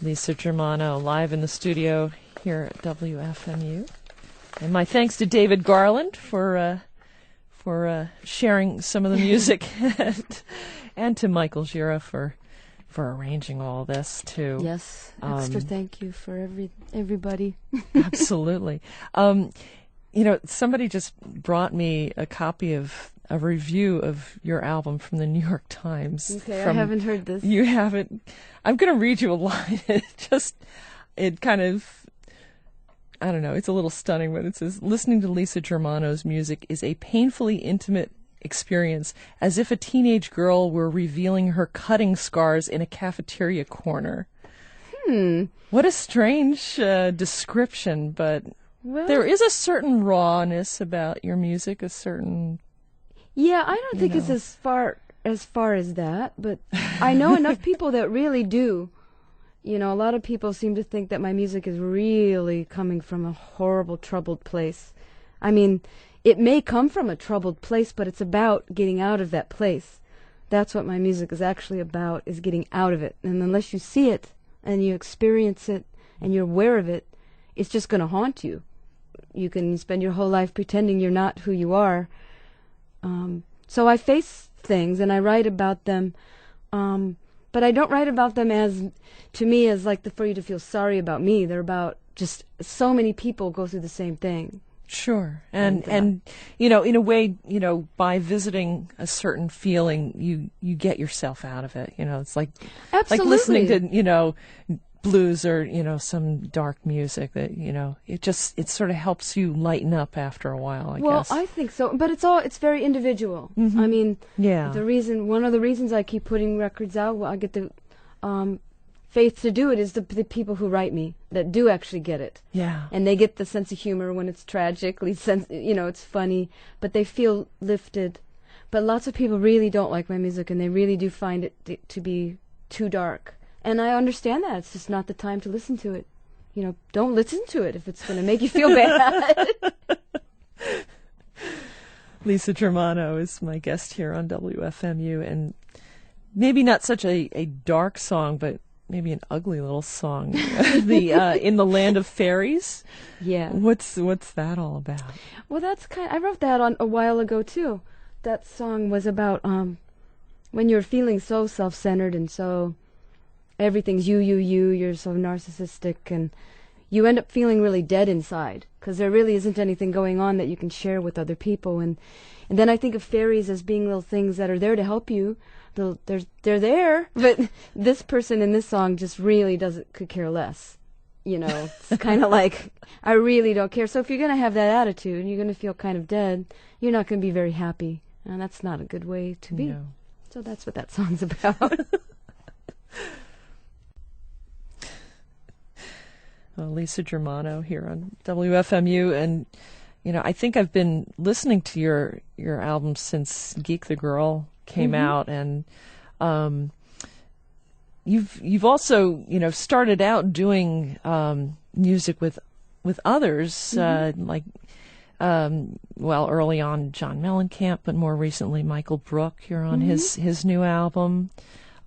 Lisa Germano live in the studio here at WFMU. And my thanks to David Garland for sharing some of the music, and to Michael Gira for arranging all this too. Yes, extra thank you for everybody. Absolutely. Somebody just brought me a copy of a review of your album from the New York Times. Okay, I haven't heard this. You haven't? I'm going to read you a line. It kind of, I don't know, it's a little stunning, but it says, listening to Lisa Germano's music is a painfully intimate experience, as if a teenage girl were revealing her cutting scars in a cafeteria corner. What a strange description, but there is a certain rawness about your music, a certain... Yeah, I don't think it's as far as that, but I know enough people that really do. A lot of people seem to think that my music is really coming from a horrible, troubled place. I mean, it may come from a troubled place, but it's about getting out of that place. That's what my music is actually about, is getting out of it. And unless you see it, and you experience it, and you're aware of it, it's just going to haunt you. You can spend your whole life pretending you're not who you are. So I face things and I write about them, but I don't write about them as like for you to feel sorry about me. They're about just so many people go through the same thing. Sure. And in a way, by visiting a certain feeling, you get yourself out of it. It's like listening to, blues or, some dark music that, it sort of helps you lighten up after a while, I guess. Well, I think so, but it's very individual. Mm-hmm. I mean, yeah. One of the reasons I keep putting records out, I get the faith to do it, is the people who write me that do actually get it. Yeah. And they get the sense of humor when it's tragically, it's funny, but they feel lifted. But lots of people really don't like my music, and they really do find it to be too dark. And I understand that. It's just not the time to listen to it. Don't listen to it if it's going to make you feel bad. Lisa Germano is my guest here on WFMU, and maybe not such a dark song, but maybe an ugly little song. In the Land of Fairies. Yeah. What's that all about? Well, I wrote that a while ago too. That song was about when you're feeling so self-centered and so everything's you're so narcissistic, and you end up feeling really dead inside because there really isn't anything going on that you can share with other people. And then I think of fairies as being little things that are there to help you. They're there, but this person in this song just really could care less. It's kind of like, I really don't care. So if you're going to have that attitude, you're going to feel kind of dead, you're not going to be very happy. And that's not a good way to be. No. So that's what that song's about. Lisa Germano here on WFMU, and I think I've been listening to your album since Geek the Girl came out, and you've also started out doing music with others, like early on John Mellencamp, but more recently Michael Brook. You're on his new album.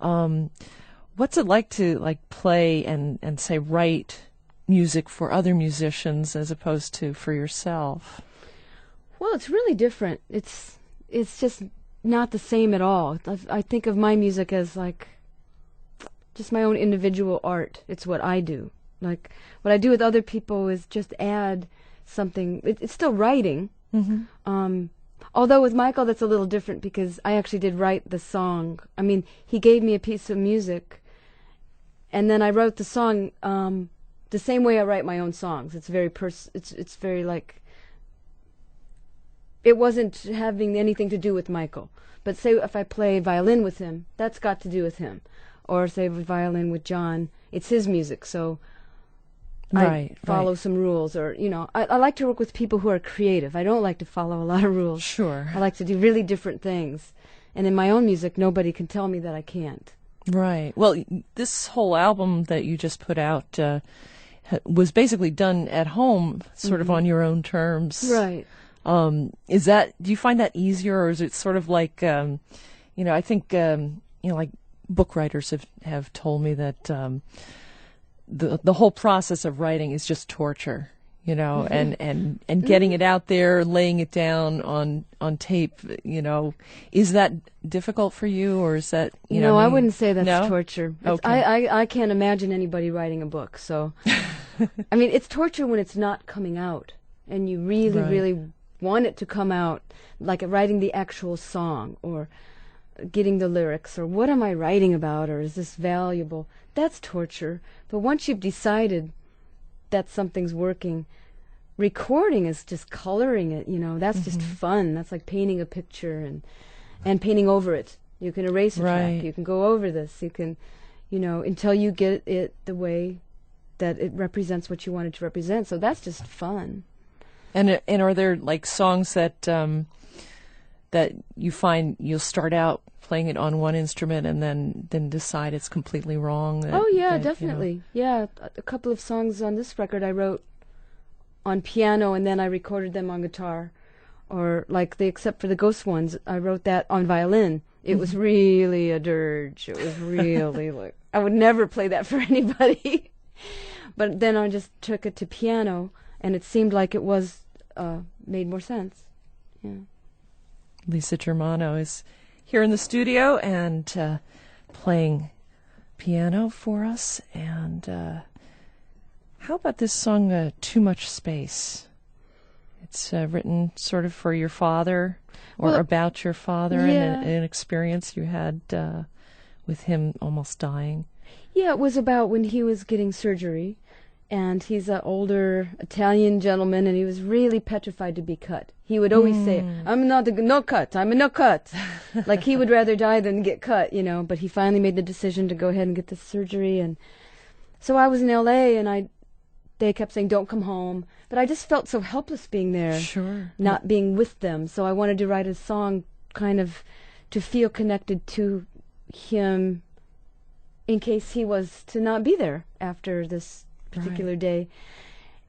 What's it like to play and say write music for other musicians as opposed to for yourself? Well, it's really different. It's just not the same at all. I think of my music as just my own individual art. It's what I do. What I do with other people is just add something. It's still writing. Although with Michael that's a little different because I actually did write the song. I mean, he gave me a piece of music and then I wrote the song the same way I write my own songs. It's very it's very it wasn't having anything to do with Michael. But say if I play violin with him, that's got to do with him. Or say violin with John, it's his music, so I follow some rules. Or, I like to work with people who are creative. I don't like to follow a lot of rules. Sure. I like to do really different things. And in my own music, nobody can tell me that I can't. Right. Well, this whole album that you just put out was basically done at home, sort of on your own terms. Right. Do you find that easier, or is it sort of like, I think, like book writers have told me that, the whole process of writing is just torture, you know, and getting it out there, laying it down on tape, you know. Is that difficult for you, or is that, you know? No, I wouldn't say that's No? torture. Okay. I can't imagine anybody writing a book, so. I mean, it's torture when it's not coming out, and you really, Right. really want it to come out, like writing the actual song, or getting the lyrics, or what am I writing about, or is this valuable? That's torture. But once you've decided that something's working, recording is just coloring it, you know. That's just fun. That's like painting a picture and painting over it. You can erase a Right. track. You can go over this. You can, you know, until you get it the way that it represents what you want it to represent. So that's just fun. And are there like songs that that you find you'll start out playing it on one instrument and then decide it's completely wrong? Oh yeah, that, definitely. Yeah, a couple of songs on this record I wrote on piano and then I recorded them on guitar, or like except for the Ghost ones, I wrote that on violin. It was really a dirge. It was really like I would never play that for anybody. But then I just took it to piano, and it seemed like it was made more sense. Yeah. Lisa Germano is here in the studio and playing piano for us. And how about this song, Too Much Space? It's written sort of for your father, or Well, about your father, yeah. and an experience you had with him almost dying. Yeah, it was about when he was getting surgery, and he's an older Italian gentleman, and he was really petrified to be cut. He would always say, "I'm not no cut. I'm a no cut." Like he would rather die than get cut, you know. But he finally made the decision to go ahead and get the surgery, and so I was in L.A. and they kept saying, "Don't come home," but I just felt so helpless being there, Sure. not being with them. So I wanted to write a song, kind of, to feel connected to him, in case he was to not be there after this particular day.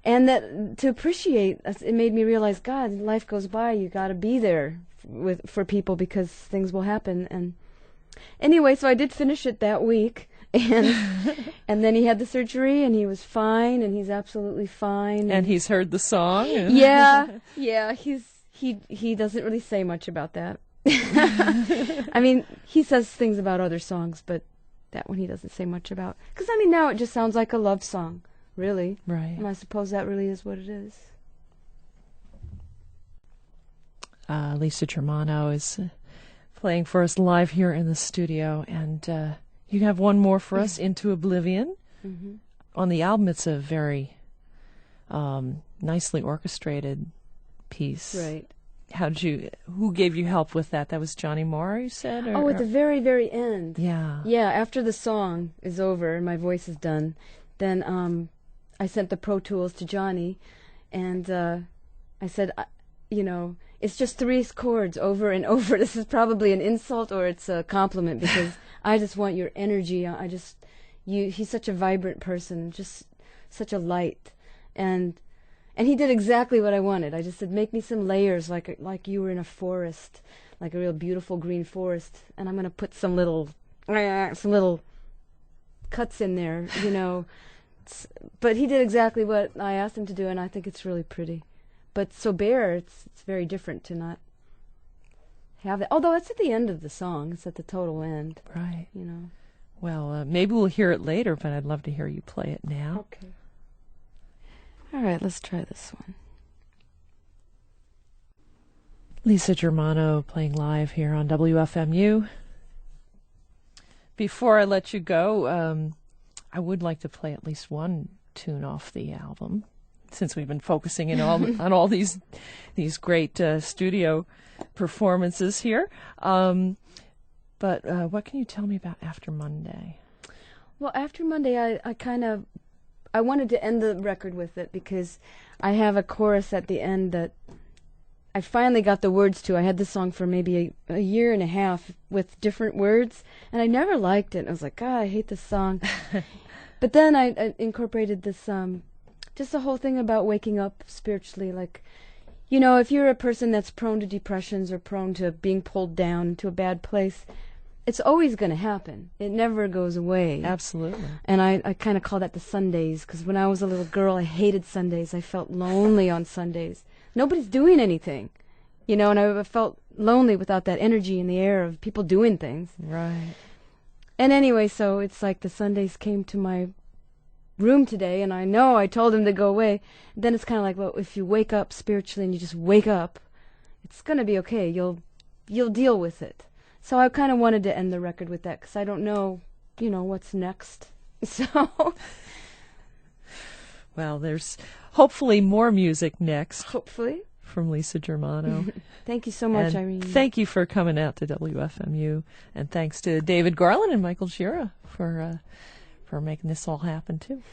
And that to appreciate, it made me realize, God, life goes by, you got to be there for people because things will happen. And anyway, so I did finish it that week, and and then he had the surgery, and he was fine, and he's absolutely fine. And he's heard the song? Yeah, he doesn't really say much about that. I mean, he says things about other songs, but that one he doesn't say much about. Because, I mean, now it just sounds like a love song, really. Right. And I suppose that really is what it is. Lisa Germano is playing for us live here in the studio. And you have one more for us, Into Oblivion. Mm-hmm. On the album, it's a very nicely orchestrated piece. Right. Who gave you help with that? That was Johnny Marr, you said? Oh, at the very, very end. Yeah. Yeah, after the song is over and my voice is done, then I sent the Pro Tools to Johnny, and I said, you know, it's just 3 chords over and over. This is probably an insult or it's a compliment because I just want your energy. He's such a vibrant person, just such a light, and he did exactly what I wanted. I just said, make me some layers like you were in a forest, like a real beautiful green forest, and I'm going to put some little cuts in there, you know. But he did exactly what I asked him to do, and I think it's really pretty. But so bare, it's very different to not have that. Although it's at the end of the song. It's at the total end. Right. You know. Well, maybe we'll hear it later, but I'd love to hear you play it now. Okay. All right, let's try this one. Lisa Germano playing live here on WFMU. Before I let you go, I would like to play at least one tune off the album, since we've been focusing in on all these great studio performances here. But what can you tell me about After Monday? Well, After Monday, I wanted to end the record with it because I have a chorus at the end that I finally got the words to. I had this song for maybe a year and a half with different words, and I never liked it. I was like, God, I hate this song. But then I incorporated this, just the whole thing about waking up spiritually. Like, you know, if you're a person that's prone to depressions or prone to being pulled down to a bad place, it's always going to happen. It never goes away. Absolutely. And I kind of call that the Sundays, because when I was a little girl, I hated Sundays. I felt lonely on Sundays. Nobody's doing anything, and I felt lonely without that energy in the air of people doing things. Right. And anyway, so it's like the Sundays came to my room today, and I know I told them to go away. Then it's kind of like, well, if you wake up spiritually and you just wake up, it's going to be okay. You'll deal with it. So I kind of wanted to end the record with that, because I don't know, what's next. So. Well, there's hopefully more music next. Hopefully. From Lisa Germano. Thank you so much, and Irene. Thank you for coming out to WFMU. And thanks to David Garland and Michael Gira for making this all happen, too.